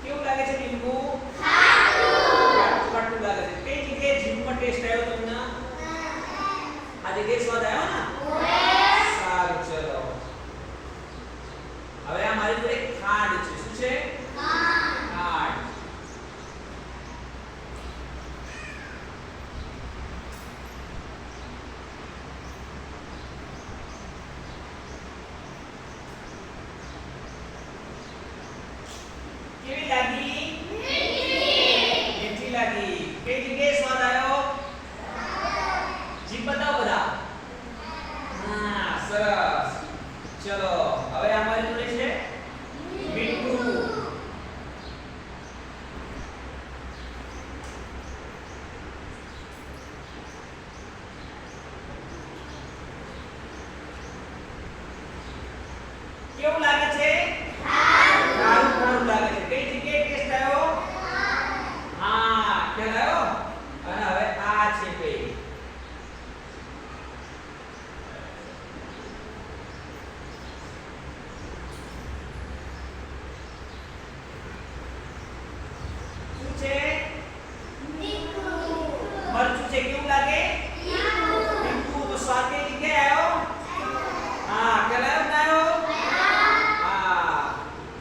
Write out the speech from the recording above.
કેવું લાગે છે ટીમ્બુ? ખાટું ખાટું લાગે છે. કઈ જગ્યાએ જીભમાં ટેસ્ટ આવ્યો તમને? આ જગ્યાએ સ્વાદ આવ્યો ને? સારું, ચલો. હવે આ મારી જોડે ખાંડ છે. શું છે? ખાંડ. કેવી લાગી? મીઠી લાગી. કઈ જગ્યાએ સ્વાદ આવ્યો? જીભ બતાવો બધા. હા, સરસ. ચલો હવે અમારી જોડે છે મીઠું. કેવું લાગે છે? ખારું ખારું લાગે છે. કઈ જગ્યાએ ટેસ્ટ